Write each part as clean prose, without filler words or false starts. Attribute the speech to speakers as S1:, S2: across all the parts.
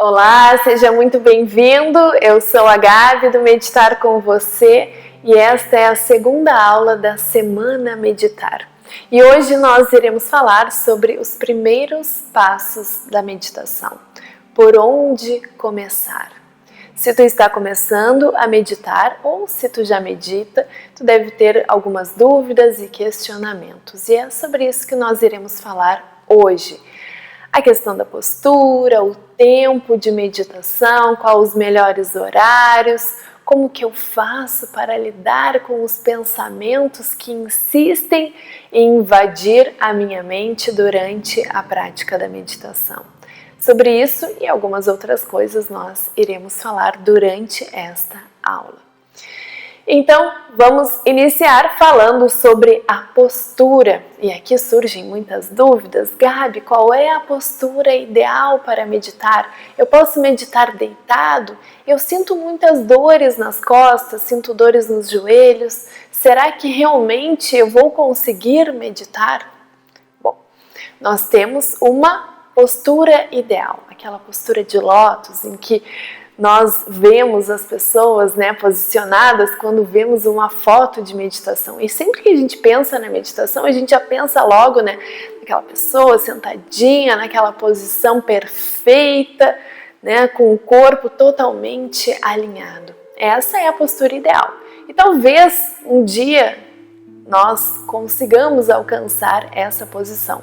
S1: Olá, seja muito bem-vindo. Eu sou a Gabi do Meditar com Você e esta é a segunda aula da Semana Meditar. E hoje nós iremos falar sobre os primeiros passos da meditação. Por onde começar? Se tu está começando a meditar ou se tu já medita, tu deve ter algumas dúvidas e questionamentos. E é sobre isso que nós iremos falar hoje. A questão da postura, o tempo de meditação, quais os melhores horários, como que eu faço para lidar com os pensamentos que insistem em invadir a minha mente durante a prática da meditação. Sobre isso e algumas outras coisas nós iremos falar durante esta aula. Então, vamos iniciar falando sobre a postura. E aqui surgem muitas dúvidas. Gabi, qual é a postura ideal para meditar? Eu posso meditar deitado? Eu sinto muitas dores nas costas, sinto dores nos joelhos. Será que realmente eu vou conseguir meditar? Bom, nós temos uma postura ideal, aquela postura de lótus em que nós vemos as pessoas, posicionadas quando vemos uma foto de meditação. E sempre que a gente pensa na meditação, a gente já pensa logo, naquela pessoa sentadinha, naquela posição perfeita, com o corpo totalmente alinhado. Essa é a postura ideal. E talvez um dia nós consigamos alcançar essa posição.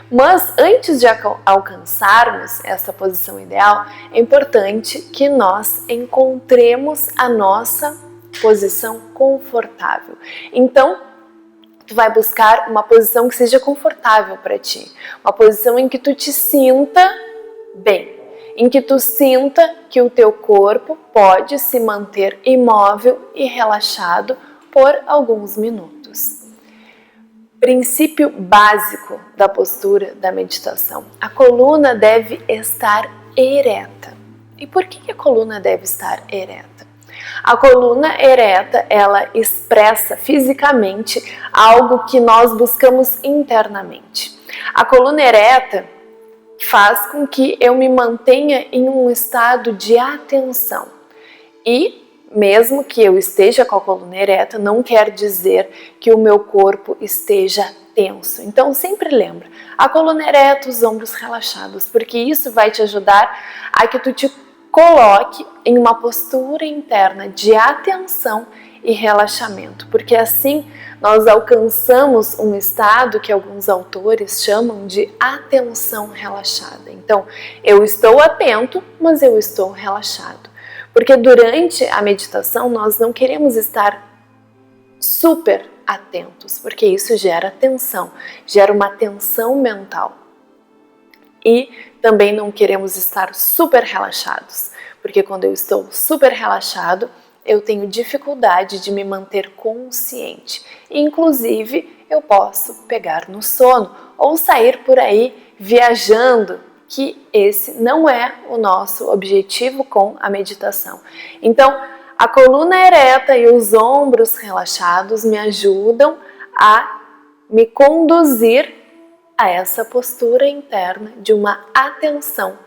S1: Mas antes de alcançarmos essa posição ideal, é importante que nós encontremos a nossa posição confortável. Então, tu vai buscar uma posição que seja confortável para ti, uma posição em que tu te sinta bem, em que tu sinta que o teu corpo pode se manter imóvel e relaxado por alguns minutos. Princípio básico da postura da meditação. A coluna deve estar ereta. E por que a coluna deve estar ereta? A coluna ereta, ela expressa fisicamente algo que nós buscamos internamente. A coluna ereta faz com que eu me mantenha em um estado de atenção. E mesmo que eu esteja com a coluna ereta, não quer dizer que o meu corpo esteja tenso. Então sempre lembra, a coluna ereta, os ombros relaxados, porque isso vai te ajudar a que tu te coloque em uma postura interna de atenção e relaxamento, porque assim nós alcançamos um estado que alguns autores chamam de atenção relaxada. Então, eu estou atento, mas eu estou relaxado. Porque durante a meditação nós não queremos estar super atentos, porque isso gera tensão, gera uma tensão mental. E também não queremos estar super relaxados, porque quando eu estou super relaxado, eu tenho dificuldade de me manter consciente. Inclusive, eu posso pegar no sono ou sair por aí viajando, que esse não é o nosso objetivo com a meditação. Então, a coluna ereta e os ombros relaxados me ajudam a me conduzir a essa postura interna de uma atenção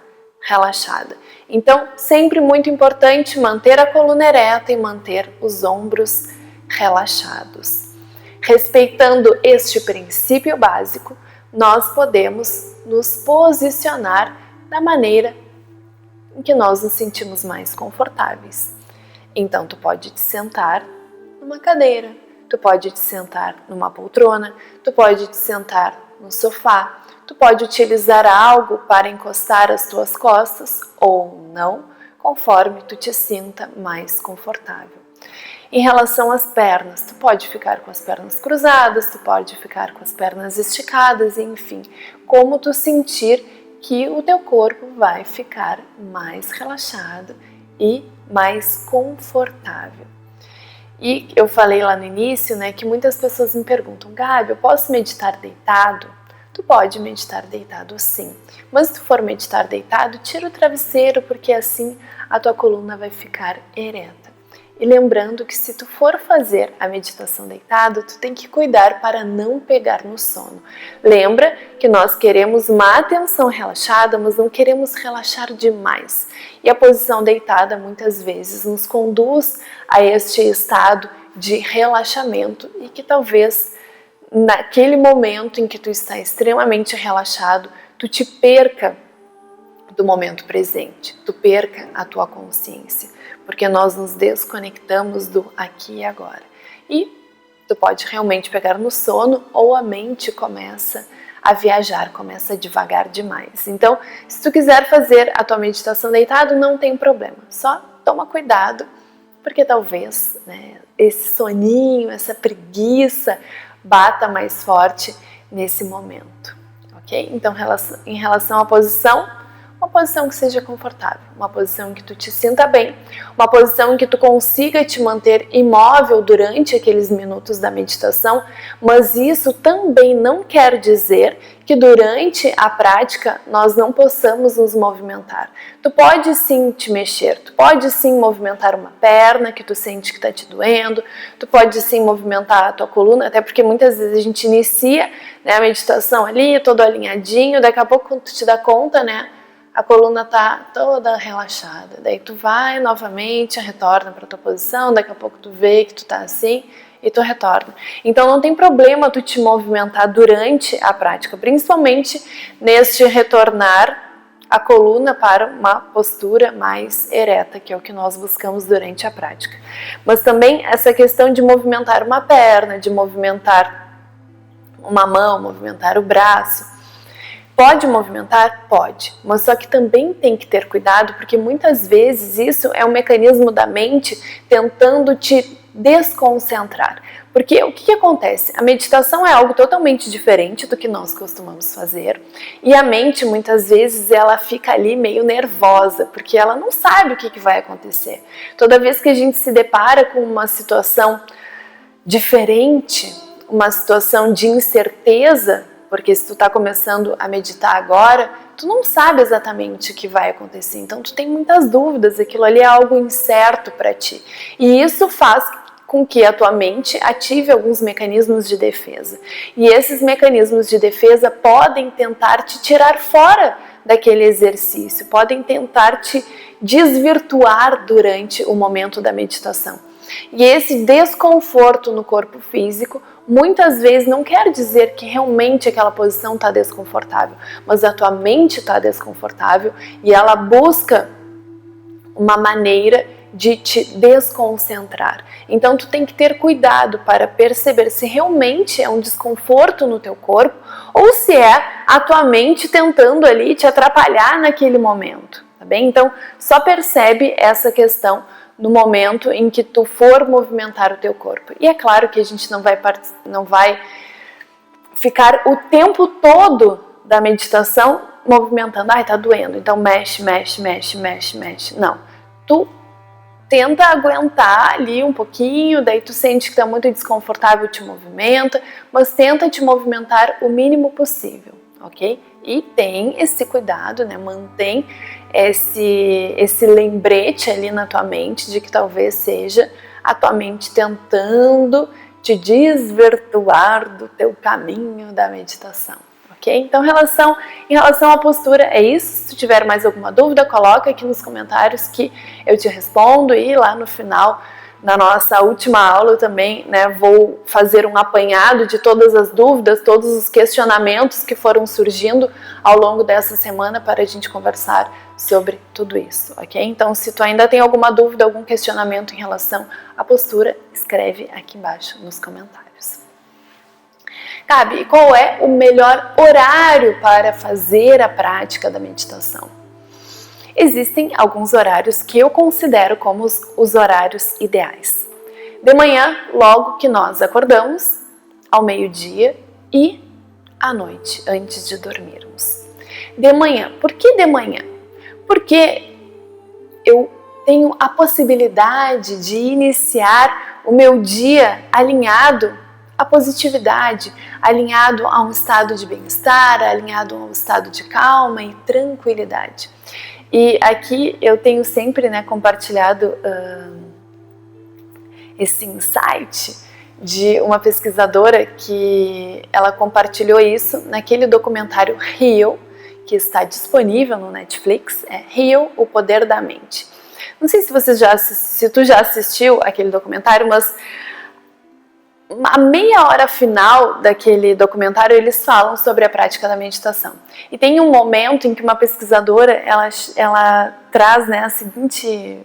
S1: relaxada. Então, sempre muito importante manter a coluna ereta e manter os ombros relaxados. Respeitando este princípio básico, nós podemos nos posicionar da maneira em que nós nos sentimos mais confortáveis. Então, tu pode te sentar numa cadeira, tu pode te sentar numa poltrona, tu pode te sentar no sofá, tu pode utilizar algo para encostar as tuas costas ou não, conforme tu te sinta mais confortável. Em relação às pernas, tu pode ficar com as pernas cruzadas, tu pode ficar com as pernas esticadas, enfim, como tu sentir que o teu corpo vai ficar mais relaxado e mais confortável. E eu falei lá no início, que muitas pessoas me perguntam, Gabi, eu posso meditar deitado? Tu pode meditar deitado sim, mas se tu for meditar deitado, tira o travesseiro, porque assim a tua coluna vai ficar ereta. E lembrando que se tu for fazer a meditação deitado, tu tem que cuidar para não pegar no sono. Lembra que nós queremos uma atenção relaxada, mas não queremos relaxar demais. E a posição deitada muitas vezes nos conduz a este estado de relaxamento e que talvez naquele momento em que tu está extremamente relaxado, tu te perca do momento presente, tu perca a tua consciência, porque nós nos desconectamos do aqui e agora. E tu pode realmente pegar no sono ou a mente começa a viajar, começa a divagar demais. Então, se tu quiser fazer a tua meditação deitado, não tem problema, só toma cuidado, porque talvez, né, esse soninho, essa preguiça bata mais forte nesse momento, ok? Então, em relação à posição, uma posição que seja confortável, uma posição em que tu te sinta bem, uma posição em que tu consiga te manter imóvel durante aqueles minutos da meditação, mas isso também não quer dizer que durante a prática nós não possamos nos movimentar. Tu pode sim te mexer, tu pode sim movimentar uma perna que tu sente que está te doendo, tu pode sim movimentar a tua coluna, até porque muitas vezes a gente inicia, né, a meditação ali, todo alinhadinho, daqui a pouco quando tu te dá conta, né, a coluna tá toda relaxada, daí tu vai novamente, retorna para tua posição, daqui a pouco tu vê que tu tá assim e tu retorna. Então não tem problema tu te movimentar durante a prática, principalmente neste retornar a coluna para uma postura mais ereta, que é o que nós buscamos durante a prática. Mas também essa questão de movimentar uma perna, de movimentar uma mão, movimentar o braço, pode movimentar? Pode, mas só que também tem que ter cuidado, porque muitas vezes isso é um mecanismo da mente tentando te desconcentrar. Porque o que acontece? A meditação é algo totalmente diferente do que nós costumamos fazer e a mente muitas vezes ela fica ali meio nervosa, porque ela não sabe o que vai acontecer. Toda vez que a gente se depara com uma situação diferente, uma situação de incerteza, porque se tu está começando a meditar agora, tu não sabe exatamente o que vai acontecer. Então tu tem muitas dúvidas, aquilo ali é algo incerto para ti. E isso faz com que a tua mente ative alguns mecanismos de defesa. E esses mecanismos de defesa podem tentar te tirar fora daquele exercício, podem tentar te desvirtuar durante o momento da meditação. E esse desconforto no corpo físico muitas vezes não quer dizer que realmente aquela posição está desconfortável, mas a tua mente está desconfortável e ela busca uma maneira de te desconcentrar. Então tu tem que ter cuidado para perceber se realmente é um desconforto no teu corpo ou se é a tua mente tentando ali te atrapalhar naquele momento, tá bem? Então só percebe essa questão no momento em que tu for movimentar o teu corpo. E é claro que a gente não vai ficar o tempo todo da meditação movimentando. Ai, tá doendo, então mexe. Não. Tu tenta aguentar ali um pouquinho, daí tu sente que tá muito desconfortável, te movimenta, mas tenta te movimentar o mínimo possível, ok? E tem esse cuidado, né? Mantém esse lembrete ali na tua mente de que talvez seja a tua mente tentando te desvirtuar do teu caminho da meditação, ok? Então, em relação à postura, é isso. Se tu tiver mais alguma dúvida, coloca aqui nos comentários que eu te respondo e lá no final, na nossa última aula também, né, vou fazer um apanhado de todas as dúvidas, todos os questionamentos que foram surgindo ao longo dessa semana para a gente conversar sobre tudo isso, ok? Então, se tu ainda tem alguma dúvida, algum questionamento em relação à postura, escreve aqui embaixo nos comentários. Gabi, e qual é o melhor horário para fazer a prática da meditação? Existem alguns horários que eu considero como os horários ideais. De manhã, logo que nós acordamos, ao meio-dia e à noite, antes de dormirmos. De manhã. Por que de manhã? Porque eu tenho a possibilidade de iniciar o meu dia alinhado à positividade, alinhado a um estado de bem-estar, alinhado a um estado de calma e tranquilidade. E aqui eu tenho sempre, né, compartilhado esse insight de uma pesquisadora que ela compartilhou isso naquele documentário Heal, que está disponível no Netflix, Heal, o Poder da Mente. Não sei se tu já assistiu aquele documentário, mas a meia hora final daquele documentário eles falam sobre a prática da meditação. E tem um momento em que uma pesquisadora ela traz, né, a seguinte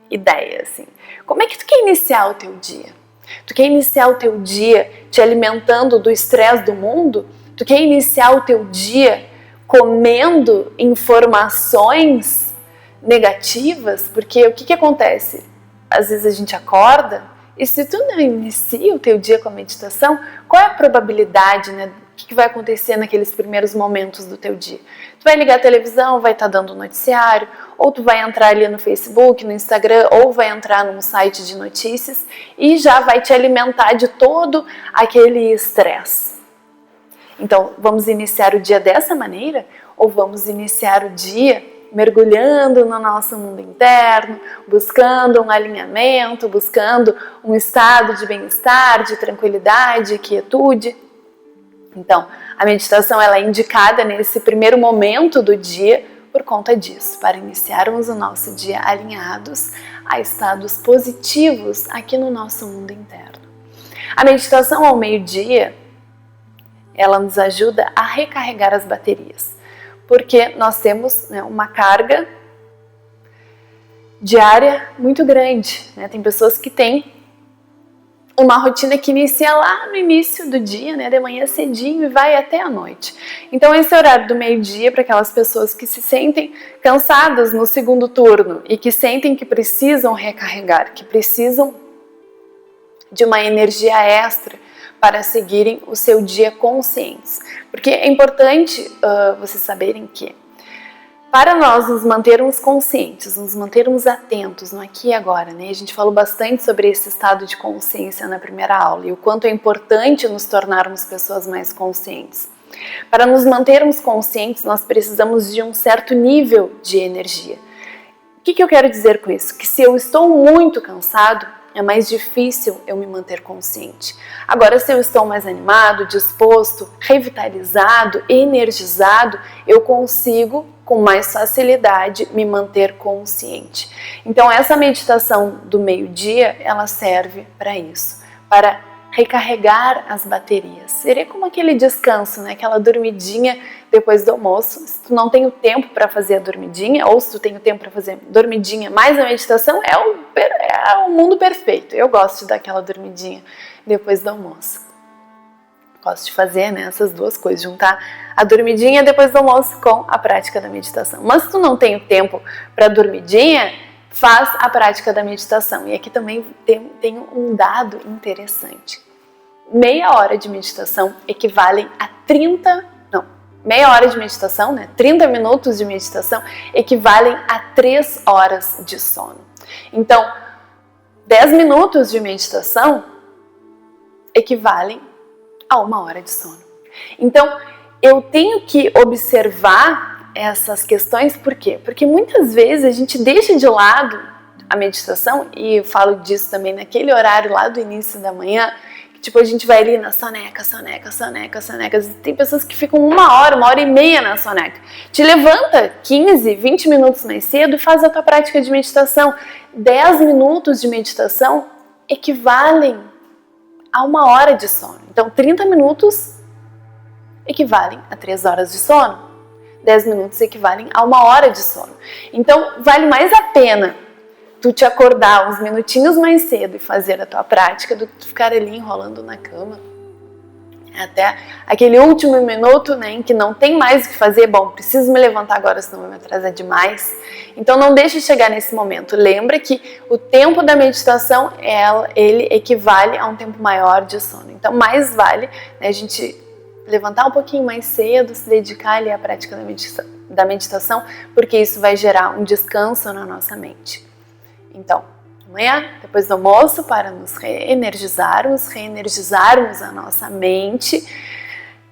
S1: ideia, assim: como é que tu quer iniciar o teu dia? Tu quer iniciar o teu dia te alimentando do estresse do mundo? Tu quer iniciar o teu dia comendo informações negativas? Porque o que acontece? Às vezes a gente acorda e se tu não inicia o teu dia com a meditação, qual é a probabilidade, né? O que vai acontecer naqueles primeiros momentos do teu dia? Tu vai ligar a televisão, vai estar dando noticiário, ou tu vai entrar ali no Facebook, no Instagram, ou vai entrar num site de notícias e já vai te alimentar de todo aquele estresse. Então, vamos iniciar o dia dessa maneira? Ou vamos iniciar o dia mergulhando no nosso mundo interno, buscando um alinhamento, buscando um estado de bem-estar, de tranquilidade, quietude? Então, a meditação ela é indicada nesse primeiro momento do dia por conta disso, para iniciarmos o nosso dia alinhados a estados positivos aqui no nosso mundo interno. A meditação ao meio-dia, ela nos ajuda a recarregar as baterias, porque nós temos, né, uma carga diária muito grande, né? Tem pessoas que têm uma rotina que inicia lá no início do dia, né, de manhã cedinho e vai até a noite. Então esse horário do meio-dia para aquelas pessoas que se sentem cansadas no segundo turno e que sentem que precisam recarregar, que precisam de uma energia extra para seguirem o seu dia conscientes. Porque é importante vocês saberem que para nós nos mantermos conscientes, nos mantermos atentos no aqui e agora, né? A gente falou bastante sobre esse estado de consciência na primeira aula e o quanto é importante nos tornarmos pessoas mais conscientes. Para nos mantermos conscientes, nós precisamos de um certo nível de energia. O que eu quero dizer com isso? Que se eu estou muito cansado, é mais difícil eu me manter consciente. Agora, se eu estou mais animado, disposto, revitalizado, energizado, eu consigo com mais facilidade me manter consciente. Então essa meditação do meio-dia, ela serve para isso, para recarregar as baterias. Seria como aquele descanso, né? Aquela dormidinha depois do almoço. Se tu não tem o tempo para fazer a dormidinha, ou se tu tem o tempo para fazer dormidinha mais a meditação, é o mundo perfeito. Eu gosto de dar aquela dormidinha depois do almoço. Gosto de fazer, né, essas duas coisas, juntar a dormidinha depois do almoço com a prática da meditação. Mas se tu não tem o tempo para dormidinha, faz a prática da meditação. E aqui também tem um dado interessante. Meia hora de meditação equivalem a 30 minutos de meditação equivalem a 3 horas de sono. Então, 10 minutos de meditação equivalem a 1 hora de sono. Então, eu tenho que observar essas questões, por quê? Porque muitas vezes a gente deixa de lado a meditação, e eu falo disso também naquele horário lá do início da manhã, que tipo, a gente vai ali na soneca. Tem pessoas que ficam 1 hora e meia na soneca. Te levanta 15, 20 minutos mais cedo e faz a tua prática de meditação. 10 minutos de meditação equivalem a 1 hora de sono. Então, 30 minutos equivalem a 3 horas de sono. 10 minutos equivalem a 1 hora de sono. Então, vale mais a pena tu te acordar uns minutinhos mais cedo e fazer a tua prática do que tu ficar ali enrolando na cama. Até aquele último minuto, né, em que não tem mais o que fazer. Bom, preciso me levantar agora, senão vai me atrasar demais. Então não deixe chegar nesse momento. Lembra que o tempo da meditação, ele equivale a um tempo maior de sono. Então mais vale, né, a gente levantar um pouquinho mais cedo, se dedicar ali à prática da meditação, porque isso vai gerar um descanso na nossa mente. Então, amanhã, depois do almoço, para nos reenergizarmos a nossa mente,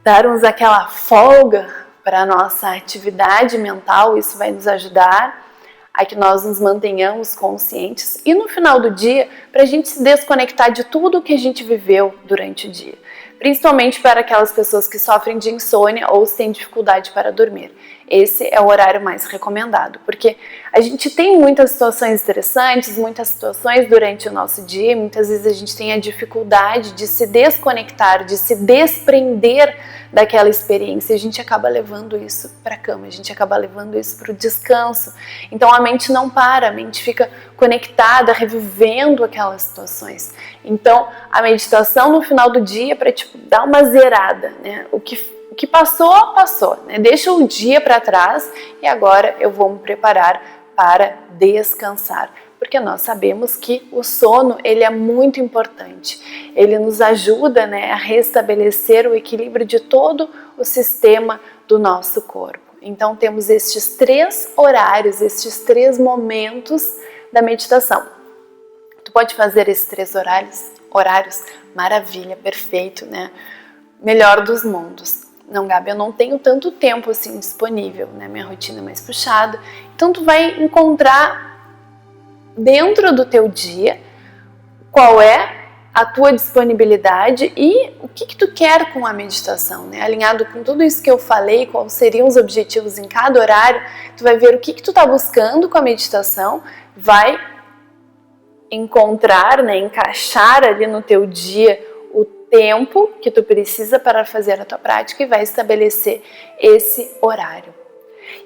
S1: darmos aquela folga para a nossa atividade mental, isso vai nos ajudar a que nós nos mantenhamos conscientes e no final do dia, para a gente se desconectar de tudo o que a gente viveu durante o dia. Principalmente para aquelas pessoas que sofrem de insônia ou têm dificuldade para dormir. Esse é o horário mais recomendado, porque a gente tem muitas situações estressantes, muitas situações durante o nosso dia, muitas vezes a gente tem a dificuldade de se desconectar, de se desprender daquela experiência, e a gente acaba levando isso para a cama, a gente acaba levando isso para o descanso. Então a mente não para, a mente fica conectada, revivendo aquelas situações. Então a meditação no final do dia é para dar uma zerada, né? O que passou, passou, né? Deixa o dia para trás e agora eu vou me preparar para descansar. Porque nós sabemos que o sono ele é muito importante. Ele nos ajuda, né, a restabelecer o equilíbrio de todo o sistema do nosso corpo. Então temos estes 3 horários, estes 3 momentos da meditação. Tu pode fazer esses 3 horários, maravilha, perfeito, né? Melhor dos mundos. Não, Gabi, eu não tenho tanto tempo assim disponível, né? Minha rotina é mais puxada. Então tu vai encontrar dentro do teu dia qual é a tua disponibilidade e o que tu quer com a meditação, né? Alinhado com tudo isso que eu falei, quais seriam os objetivos em cada horário, tu vai ver o que tu tá buscando com a meditação, vai encontrar, né, encaixar ali no teu dia o tempo que tu precisa para fazer a tua prática e vai estabelecer esse horário.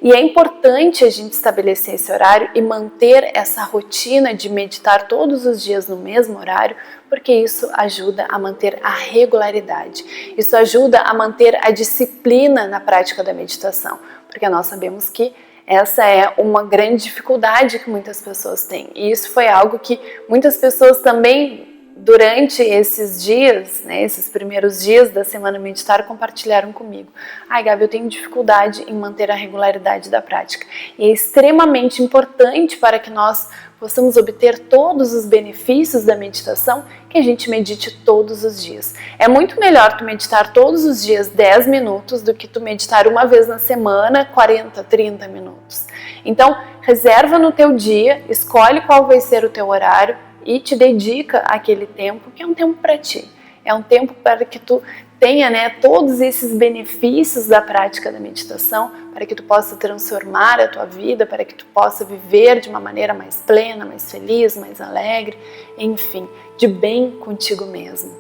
S1: E é importante a gente estabelecer esse horário e manter essa rotina de meditar todos os dias no mesmo horário, porque isso ajuda a manter a regularidade. Isso ajuda a manter a disciplina na prática da meditação, porque nós sabemos que essa é uma grande dificuldade que muitas pessoas têm. E isso foi algo que muitas pessoas também, durante esses dias, né, esses primeiros dias da Semana Meditar, compartilharam comigo. Ai, Gabi, eu tenho dificuldade em manter a regularidade da prática. E é extremamente importante para que nós possamos obter todos os benefícios da meditação que a gente medite todos os dias. É muito melhor tu meditar todos os dias 10 minutos do que tu meditar uma vez na semana 40, 30 minutos. Então, reserva no teu dia, escolhe qual vai ser o teu horário, e te dedica aquele tempo que é um tempo para ti. É um tempo para que tu tenha, né, todos esses benefícios da prática da meditação, para que tu possa transformar a tua vida, para que tu possa viver de uma maneira mais plena, mais feliz, mais alegre, enfim, de bem contigo mesmo.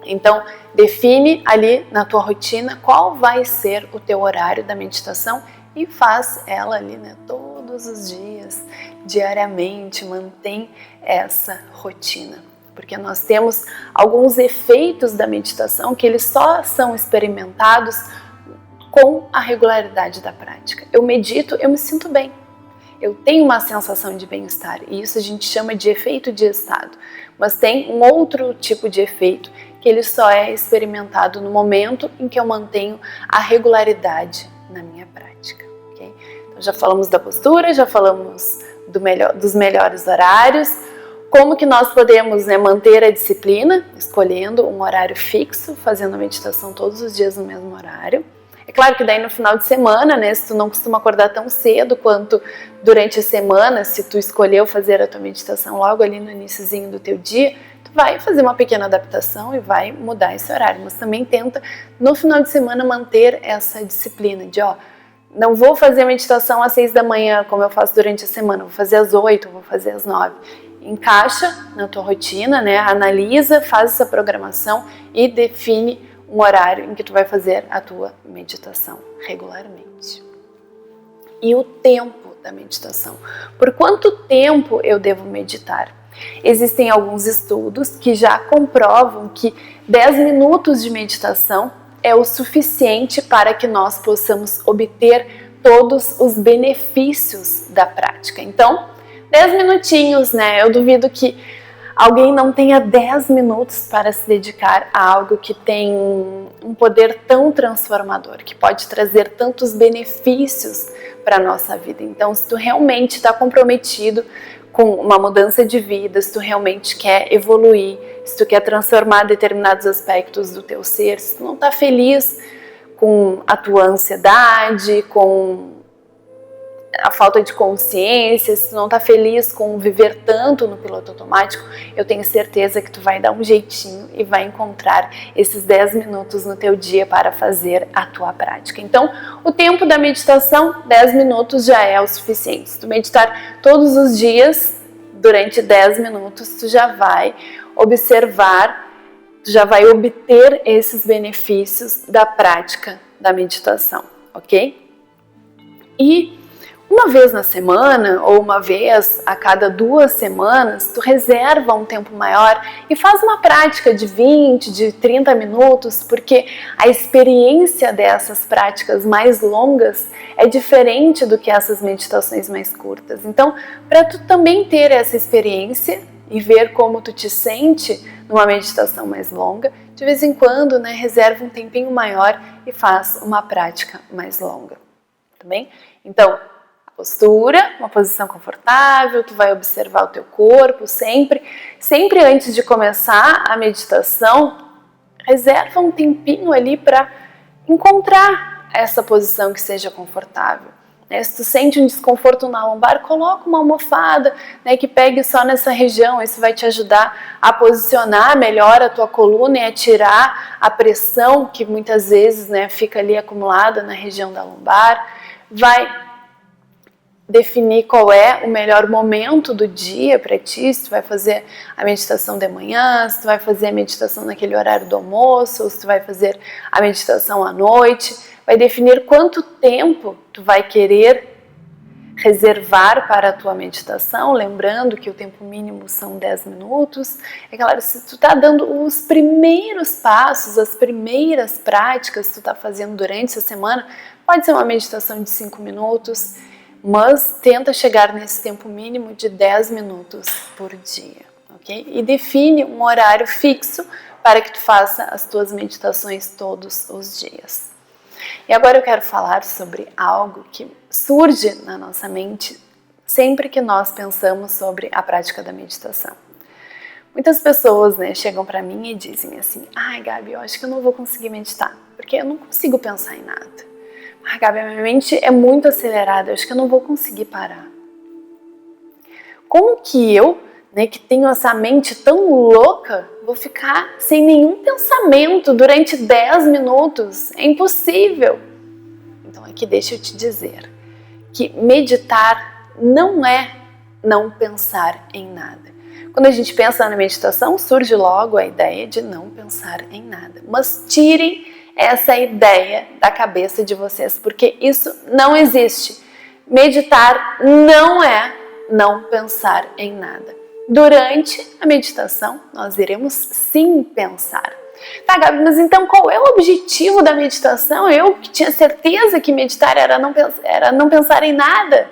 S1: Então, define ali na tua rotina qual vai ser o teu horário da meditação e faz ela ali, né, todos os dias, diariamente, mantém essa rotina. Porque nós temos alguns efeitos da meditação que eles só são experimentados com a regularidade da prática. Eu medito, eu me sinto bem. Eu tenho uma sensação de bem-estar e isso a gente chama de efeito de estado. Mas tem um outro tipo de efeito que ele só é experimentado no momento em que eu mantenho a regularidade na minha prática. Okay? Então já falamos da postura, já falamos dos melhores horários, como que nós podemos, né, manter a disciplina, escolhendo um horário fixo, fazendo a meditação todos os dias no mesmo horário. É claro que daí no final de semana, né, se tu não costuma acordar tão cedo quanto durante a semana, se tu escolheu fazer a tua meditação logo ali no iniciozinho do teu dia, tu vai fazer uma pequena adaptação e vai mudar esse horário. Mas também tenta no final de semana manter essa disciplina de, não vou fazer a meditação às 6 da manhã, como eu faço durante a semana, vou fazer às 8, vou fazer às 9. Encaixa na tua rotina, né? Analisa, faz essa programação e define um horário em que tu vai fazer a tua meditação regularmente. E o tempo da meditação. Por quanto tempo eu devo meditar? Existem alguns estudos que já comprovam que 10 minutos de meditação é o suficiente para que nós possamos obter todos os benefícios da prática. Então, 10 minutinhos, né? Eu duvido que alguém não tenha 10 minutos para se dedicar a algo que tem um poder tão transformador, que pode trazer tantos benefícios para a nossa vida. Então, se tu realmente está comprometido com uma mudança de vida, se tu realmente quer evoluir, se tu quer transformar determinados aspectos do teu ser, se tu não está feliz com a tua ansiedade, com a falta de consciência, se tu não tá feliz com viver tanto no piloto automático, eu tenho certeza que tu vai dar um jeitinho e vai encontrar esses 10 minutos no teu dia para fazer a tua prática. Então, o tempo da meditação, 10 minutos já é o suficiente. Se tu meditar todos os dias, durante 10 minutos, tu já vai observar, tu já vai obter esses benefícios da prática da meditação, ok? E uma vez na semana ou uma vez a cada 2 semanas, tu reserva um tempo maior e faz uma prática de 20, de 30 minutos, porque a experiência dessas práticas mais longas é diferente do que essas meditações mais curtas. Então, para tu também ter essa experiência e ver como tu te sente numa meditação mais longa, de vez em quando, né, reserva um tempinho maior e faz uma prática mais longa, tá bem? Então, postura, uma posição confortável, tu vai observar o teu corpo sempre antes de começar a meditação, reserva um tempinho ali para encontrar essa posição que seja confortável. Se tu sente um desconforto na lombar, coloca uma almofada, né, que pegue só nessa região, isso vai te ajudar a posicionar melhor a tua coluna e a tirar a pressão que muitas vezes, né, fica ali acumulada na região da lombar, vai definir qual é o melhor momento do dia para ti, se tu vai fazer a meditação de manhã, se tu vai fazer a meditação naquele horário do almoço, ou se tu vai fazer a meditação à noite, vai definir quanto tempo tu vai querer reservar para a tua meditação, lembrando que o tempo mínimo são 10 minutos. É claro, se tu tá dando os primeiros passos, as primeiras práticas que tu tá fazendo durante essa semana, pode ser uma meditação de 5 minutos, mas tenta chegar nesse tempo mínimo de 10 minutos por dia, ok? E define um horário fixo para que tu faça as tuas meditações todos os dias. E agora eu quero falar sobre algo que surge na nossa mente sempre que nós pensamos sobre a prática da meditação. Muitas pessoas, né, chegam para mim e dizem assim: ai, Gabi, eu acho que eu não vou conseguir meditar, porque eu não consigo pensar em nada. Ah, Gabi, a minha mente é muito acelerada, eu acho que eu não vou conseguir parar. Como que eu, né, que tenho essa mente tão louca, vou ficar sem nenhum pensamento durante 10 minutos? É impossível. Então aqui deixa eu te dizer que meditar não é não pensar em nada. Quando a gente pensa na meditação, surge logo a ideia de não pensar em nada. Mas tirem essa ideia da cabeça de vocês, porque isso não existe. Meditar não é não pensar em nada. Durante a meditação, nós iremos sim pensar. Tá, Gabi, mas então qual é o objetivo da meditação? Eu que tinha certeza que meditar era não pensar em nada.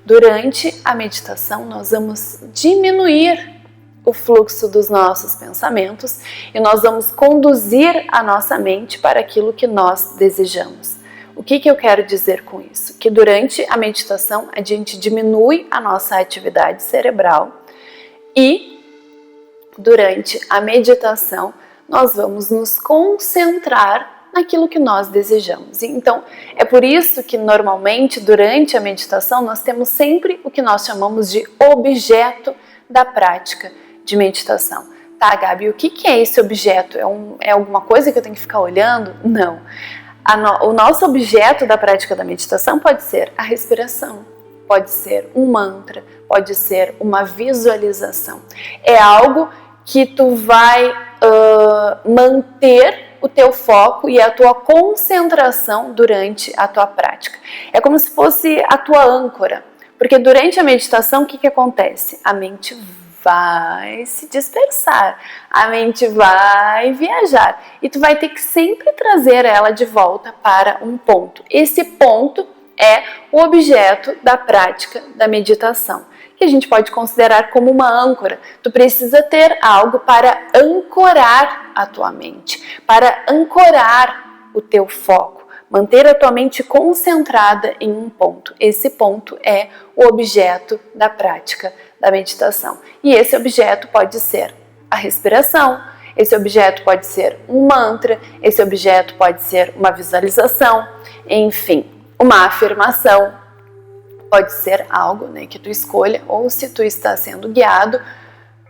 S1: Durante a meditação, nós vamos diminuir o fluxo dos nossos pensamentos e nós vamos conduzir a nossa mente para aquilo que nós desejamos. O que eu quero dizer com isso? Que durante a meditação a gente diminui a nossa atividade cerebral e durante a meditação nós vamos nos concentrar naquilo que nós desejamos. Então, é por isso que normalmente durante a meditação nós temos sempre o que nós chamamos de objeto da prática de meditação. Tá, Gabi, o que é esse objeto? É alguma coisa que eu tenho que ficar olhando? Não. O nosso objeto da prática da meditação pode ser a respiração, pode ser um mantra, pode ser uma visualização. É algo que tu vai manter o teu foco e a tua concentração durante a tua prática. É como se fosse a tua âncora, porque durante a meditação o que acontece? A mente vai se dispersar, a mente vai viajar e tu vai ter que sempre trazer ela de volta para um ponto. Esse ponto é o objeto da prática da meditação, que a gente pode considerar como uma âncora. Tu precisa ter algo para ancorar a tua mente, para ancorar o teu foco, manter a tua mente concentrada em um ponto. Esse ponto é o objeto da prática da meditação. E esse objeto pode ser a respiração, esse objeto pode ser um mantra, esse objeto pode ser uma visualização, enfim, uma afirmação. pode ser algo, né, que tu escolha, ou se tu está sendo guiado,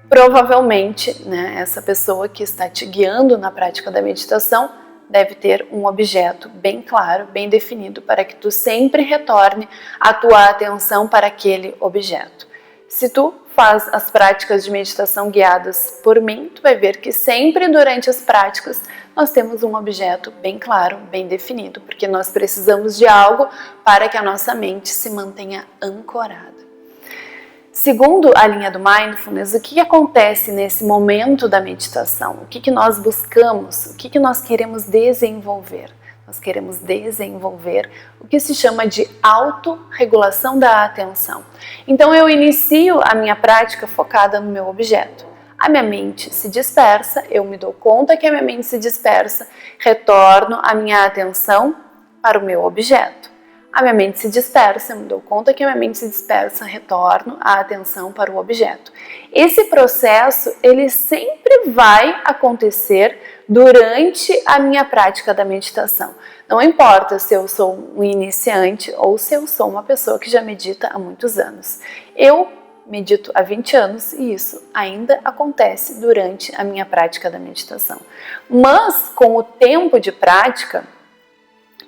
S1: provavelmente, né, essa pessoa que está te guiando na prática da meditação deve ter um objeto bem claro, bem definido, para que tu sempre retorne a tua atenção para aquele objeto. Se tu faz as práticas de meditação guiadas por mim, tu vai ver que sempre durante as práticas nós temos um objeto bem claro, bem definido, porque nós precisamos de algo para que a nossa mente se mantenha ancorada. Segundo a linha do Mindfulness, o que acontece nesse momento da meditação? O que nós buscamos? O que nós queremos desenvolver? Nós queremos desenvolver o que se chama de autorregulação da atenção. Então eu inicio a minha prática focada no meu objeto. A minha mente se dispersa, eu me dou conta que a minha mente se dispersa, retorno a minha atenção para o meu objeto. A minha mente se dispersa, eu me dou conta que a minha mente se dispersa, retorno a atenção para o objeto. Esse processo, ele sempre vai acontecer durante a minha prática da meditação. Não importa se eu sou um iniciante ou se eu sou uma pessoa que já medita há muitos anos. Eu medito há 20 anos e isso ainda acontece durante a minha prática da meditação. Mas, com o tempo de prática,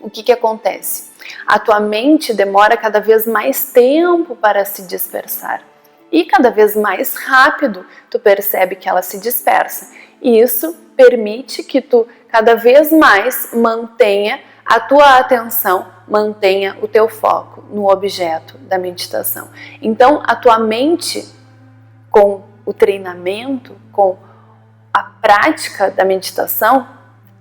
S1: o que acontece? A tua mente demora cada vez mais tempo para se dispersar. E cada vez mais rápido tu percebe que ela se dispersa. E isso permite que tu cada vez mais mantenha a tua atenção, mantenha o teu foco no objeto da meditação. Então a tua mente, com o treinamento, com a prática da meditação,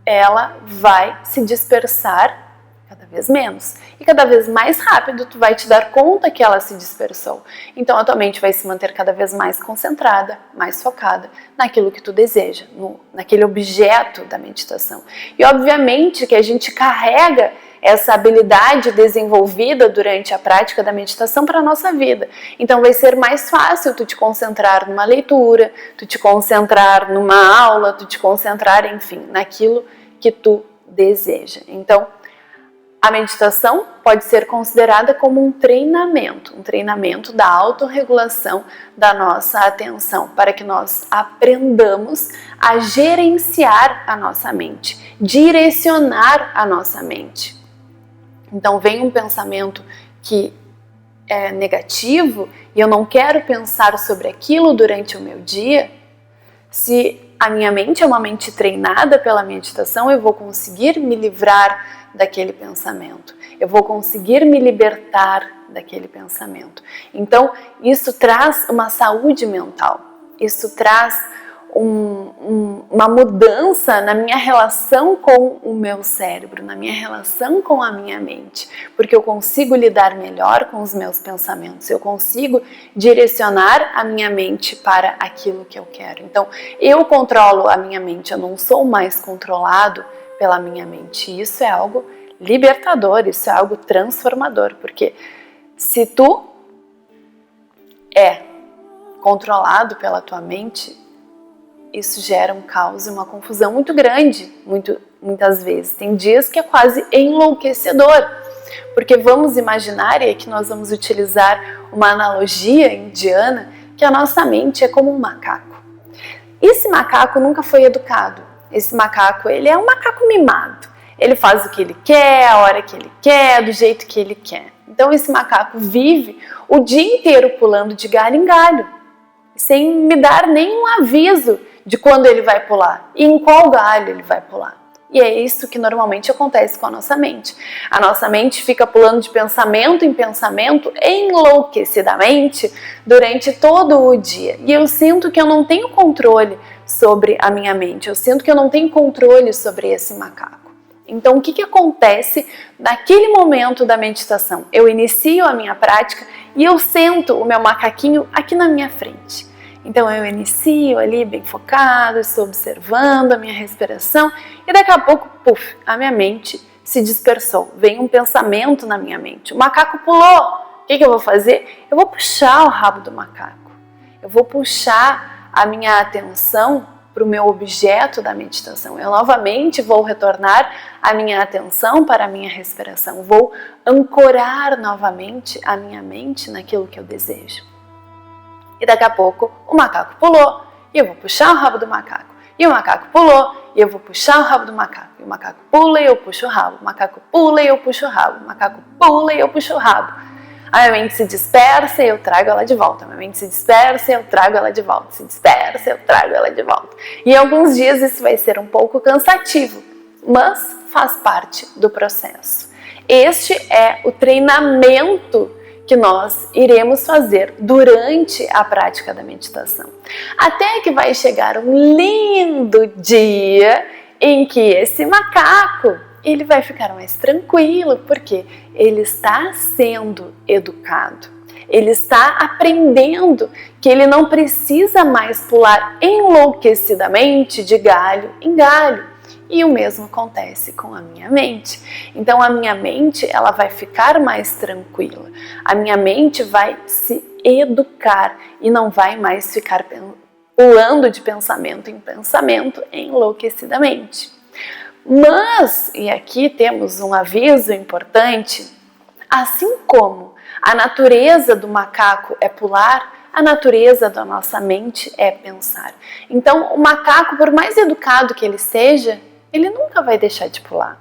S1: ela vai se dispersar cada vez menos. E cada vez mais rápido tu vai te dar conta que ela se dispersou. Então a tua mente vai se manter cada vez mais concentrada, mais focada naquilo que tu deseja, naquele objeto da meditação. E obviamente que a gente carrega essa habilidade desenvolvida durante a prática da meditação para a nossa vida. Então vai ser mais fácil tu te concentrar numa leitura, tu te concentrar numa aula, tu te concentrar, enfim, naquilo que tu deseja. Então, a meditação pode ser considerada como um treinamento da autorregulação da nossa atenção, para que nós aprendamos a gerenciar a nossa mente, direcionar a nossa mente. Então vem um pensamento que é negativo e eu não quero pensar sobre aquilo durante o meu dia. Se a minha mente é uma mente treinada pela meditação, eu vou conseguir me livrar daquele pensamento. Eu vou conseguir me libertar daquele pensamento. Então, isso traz uma saúde mental. Isso traz uma mudança na minha relação com o meu cérebro, na minha relação com a minha mente, porque eu consigo lidar melhor com os meus pensamentos, eu consigo direcionar a minha mente para aquilo que eu quero. Então, eu controlo a minha mente, eu não sou mais controlado pela minha mente. Isso é algo libertador, isso é algo transformador, porque se tu é controlado pela tua mente, isso gera um caos e uma confusão muito grande, muitas vezes. Tem dias que é quase enlouquecedor, porque vamos imaginar, e aqui nós vamos utilizar uma analogia indiana, que a nossa mente é como um macaco. Esse macaco nunca foi educado. Esse macaco, ele é um macaco mimado. Ele faz o que ele quer, a hora que ele quer, do jeito que ele quer. Então esse macaco vive o dia inteiro pulando de galho em galho, sem me dar nenhum aviso de quando ele vai pular e em qual galho ele vai pular. E é isso que normalmente acontece com a nossa mente. A nossa mente fica pulando de pensamento em pensamento enlouquecidamente durante todo o dia. E eu sinto que eu não tenho controle sobre a minha mente, eu sinto que eu não tenho controle sobre esse macaco. Então, o que acontece naquele momento da meditação? Eu inicio a minha prática e eu sento o meu macaquinho aqui na minha frente. Então, eu inicio ali bem focado, estou observando a minha respiração e daqui a pouco, puf, a minha mente se dispersou. Vem um pensamento na minha mente. O macaco pulou. O que eu vou fazer? Eu vou puxar o rabo do macaco. Eu vou puxar a minha atenção para o meu objeto da meditação. Eu novamente vou retornar a minha atenção para a minha respiração. Vou ancorar novamente a minha mente naquilo que eu desejo. E daqui a pouco o macaco pulou e eu vou puxar o rabo do macaco. E o macaco pulou e eu vou puxar o rabo do macaco. E o macaco pula e eu puxo o rabo. O macaco pula e eu puxo o rabo. O macaco pula e eu puxo o rabo. A minha mente se dispersa e eu trago ela de volta. A minha mente se dispersa e eu trago ela de volta. Se dispersa e eu trago ela de volta. E alguns dias isso vai ser um pouco cansativo, mas faz parte do processo. Este é o treinamento que nós iremos fazer durante a prática da meditação. Até que vai chegar um lindo dia em que esse macaco ele vai ficar mais tranquilo, porque ele está sendo educado. Ele está aprendendo que ele não precisa mais pular enlouquecidamente de galho em galho. E o mesmo acontece com a minha mente. Então a minha mente ela vai ficar mais tranquila. A minha mente vai se educar e não vai mais ficar pulando de pensamento em pensamento enlouquecidamente. Mas, e aqui temos um aviso importante, assim como a natureza do macaco é pular, a natureza da nossa mente é pensar. Então, o macaco, por mais educado que ele seja, ele nunca vai deixar de pular.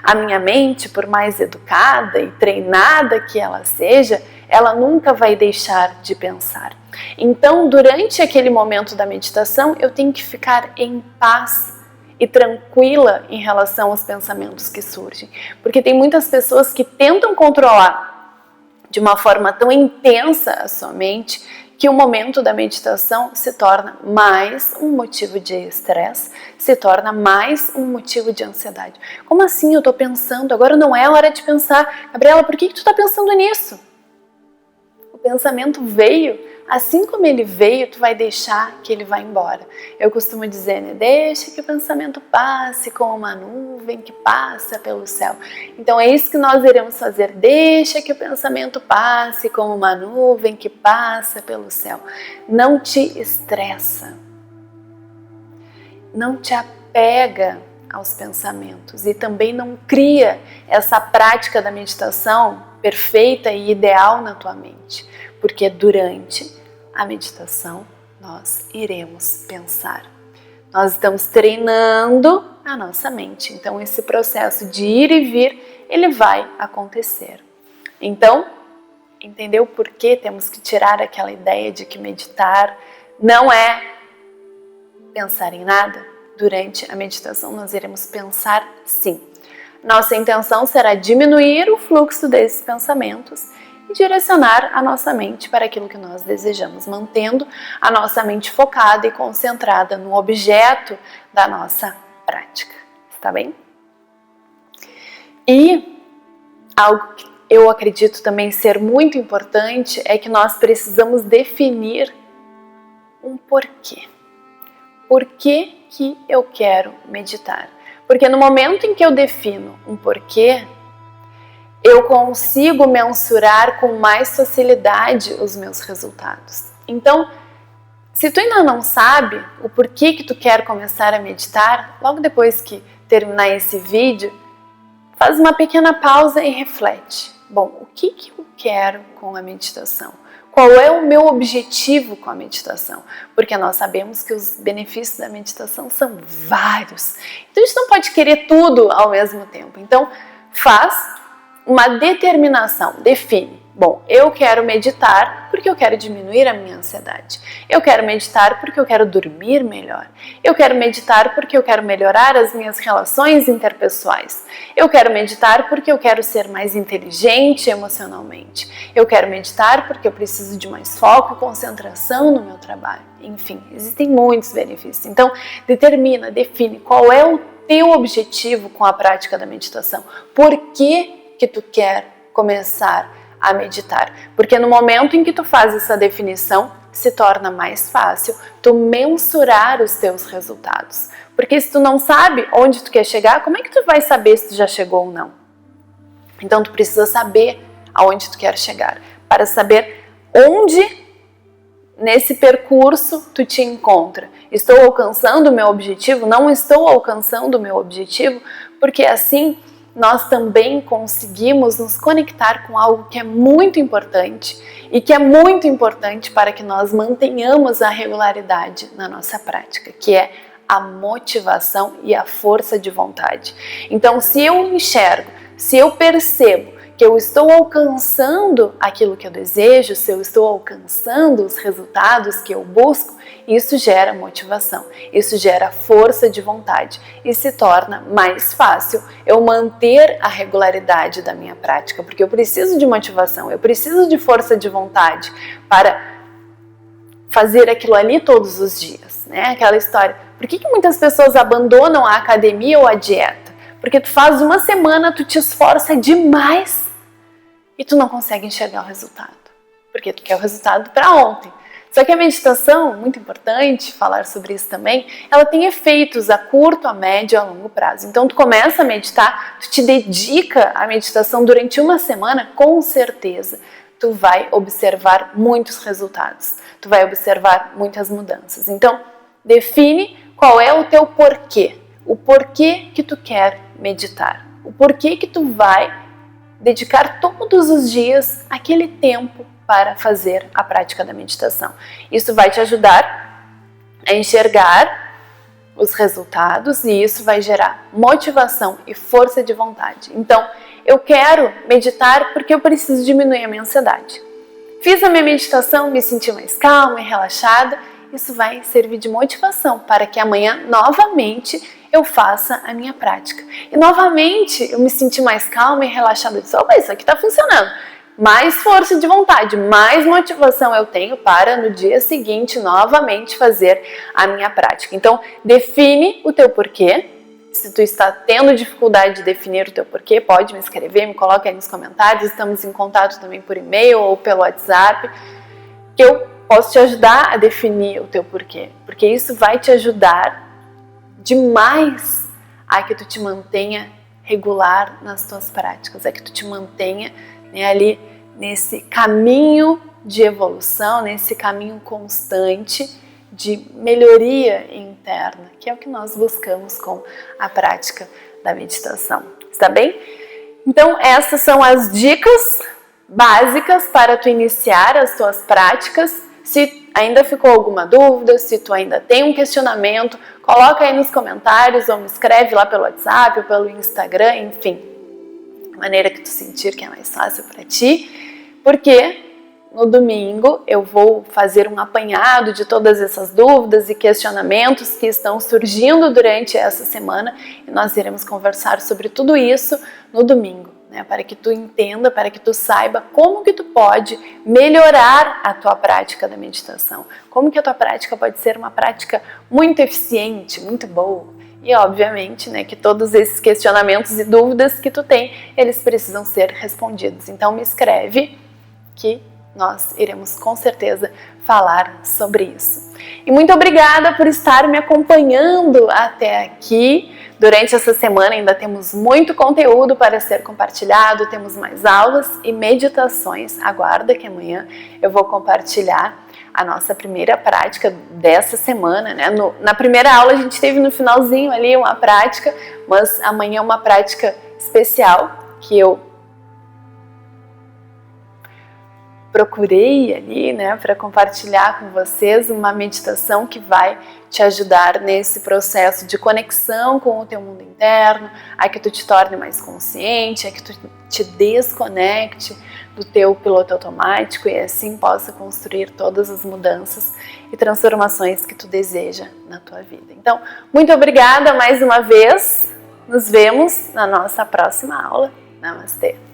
S1: A minha mente, por mais educada e treinada que ela seja, ela nunca vai deixar de pensar. Então, durante aquele momento da meditação, eu tenho que ficar em paz e tranquila em relação aos pensamentos que surgem. Porque tem muitas pessoas que tentam controlar de uma forma tão intensa a sua mente que o momento da meditação se torna mais um motivo de estresse, se torna mais um motivo de ansiedade. Como assim? Eu estou pensando, agora não é hora de pensar. Gabriela, por que tu está pensando nisso? O pensamento veio. Assim como ele veio, tu vai deixar que ele vá embora. Eu costumo dizer, né? Deixa que o pensamento passe como uma nuvem que passa pelo céu. Então é isso que nós iremos fazer. Deixa que o pensamento passe como uma nuvem que passa pelo céu. Não te estressa. Não te apega aos pensamentos. E também não cria essa prática da meditação perfeita e ideal na tua mente. Porque durante a meditação nós iremos pensar. Nós estamos treinando a nossa mente. Então esse processo de ir e vir, ele vai acontecer. Então, entendeu por que temos que tirar aquela ideia de que meditar não é pensar em nada? Durante a meditação nós iremos pensar sim. Nossa intenção será diminuir o fluxo desses pensamentos e direcionar a nossa mente para aquilo que nós desejamos, mantendo a nossa mente focada e concentrada no objeto da nossa prática. Está bem? E algo que eu acredito também ser muito importante é que nós precisamos definir um porquê. Por que que eu quero meditar? Porque no momento em que eu defino um porquê, eu consigo mensurar com mais facilidade os meus resultados. Então, se tu ainda não sabe o porquê que tu quer começar a meditar, logo depois que terminar esse vídeo, faz uma pequena pausa e reflete. Bom, o que eu quero com a meditação? Qual é o meu objetivo com a meditação? Porque nós sabemos que os benefícios da meditação são vários. Então a gente não pode querer tudo ao mesmo tempo. Então faz uma determinação, define. Bom, eu quero meditar porque eu quero diminuir a minha ansiedade. Eu quero meditar porque eu quero dormir melhor. Eu quero meditar porque eu quero melhorar as minhas relações interpessoais. Eu quero meditar porque eu quero ser mais inteligente emocionalmente. Eu quero meditar porque eu preciso de mais foco e concentração no meu trabalho. Enfim, existem muitos benefícios. Então, determina, define qual é o teu objetivo com a prática da meditação. Por que tu quer começar a meditar? Porque no momento em que tu faz essa definição, se torna mais fácil tu mensurar os teus resultados. Porque se tu não sabe onde tu quer chegar, como é que tu vai saber se tu já chegou ou não? Então tu precisa saber aonde tu quer chegar, para saber onde, nesse percurso tu te encontra. Estou alcançando o meu objetivo? Não estou alcançando o meu objetivo? Porque assim nós também conseguimos nos conectar com algo que é muito importante e que é muito importante para que nós mantenhamos a regularidade na nossa prática, que é a motivação e a força de vontade. Então, se eu enxergo, se eu percebo que eu estou alcançando aquilo que eu desejo, se eu estou alcançando os resultados que eu busco, isso gera motivação, isso gera força de vontade e se torna mais fácil eu manter a regularidade da minha prática, porque eu preciso de motivação, eu preciso de força de vontade para fazer aquilo ali todos os dias, né? Aquela história, por que muitas pessoas abandonam a academia ou a dieta? Porque tu faz uma semana, tu te esforça demais e tu não consegue enxergar o resultado, porque tu quer o resultado para ontem. Só que a meditação, muito importante falar sobre isso também, ela tem efeitos a curto, a médio e a longo prazo. Então tu começa a meditar, tu te dedica à meditação durante uma semana, com certeza tu vai observar muitos resultados, tu vai observar muitas mudanças. Então define qual é o teu porquê, o porquê que tu quer meditar, o porquê que tu vai dedicar todos os dias aquele tempo para fazer a prática da meditação. Isso vai te ajudar a enxergar os resultados e isso vai gerar motivação e força de vontade. Então, eu quero meditar porque eu preciso diminuir a minha ansiedade. Fiz a minha meditação, me senti mais calma e relaxada. Isso vai servir de motivação para que amanhã, novamente, eu faça a minha prática. E novamente, eu me senti mais calma e relaxada. Eu disse, opa, isso aqui está funcionando. Mais força de vontade, mais motivação eu tenho para no dia seguinte novamente fazer a minha prática. Então, define o teu porquê. Se tu está tendo dificuldade de definir o teu porquê, pode me escrever, me coloca aí nos comentários. Estamos em contato também por e-mail ou pelo WhatsApp, que eu posso te ajudar a definir o teu porquê. Porque isso vai te ajudar demais a que tu te mantenha regular nas tuas práticas, a que tu te mantenha ali nesse caminho de evolução, nesse caminho constante de melhoria interna, que é o que nós buscamos com a prática da meditação. Está bem? Então, essas são as dicas básicas para tu iniciar as tuas práticas. Se ainda ficou alguma dúvida, se tu ainda tem um questionamento, coloca aí nos comentários ou me escreve lá pelo WhatsApp ou pelo Instagram, enfim, maneira que tu sentir que é mais fácil para ti, porque no domingo eu vou fazer um apanhado de todas essas dúvidas e questionamentos que estão surgindo durante essa semana e nós iremos conversar sobre tudo isso no domingo, né? Para que tu entenda, para que tu saiba como que tu pode melhorar a tua prática da meditação, como que a tua prática pode ser uma prática muito eficiente, muito boa. E obviamente, né, que todos esses questionamentos e dúvidas que tu tem, eles precisam ser respondidos. Então me escreve que nós iremos com certeza falar sobre isso. E muito obrigada por estar me acompanhando até aqui. Durante essa semana ainda temos muito conteúdo para ser compartilhado, temos mais aulas e meditações. Aguarda que amanhã eu vou compartilhar a nossa primeira prática dessa semana, né? Na primeira aula a gente teve no finalzinho ali uma prática, mas amanhã é uma prática especial que eu procurei ali, né, para compartilhar com vocês uma meditação que vai te ajudar nesse processo de conexão com o teu mundo interno, a que tu te torne mais consciente, a que tu te desconecte do teu piloto automático e assim possa construir todas as mudanças e transformações que tu deseja na tua vida. Então, muito obrigada mais uma vez, nos vemos na nossa próxima aula. Namastê!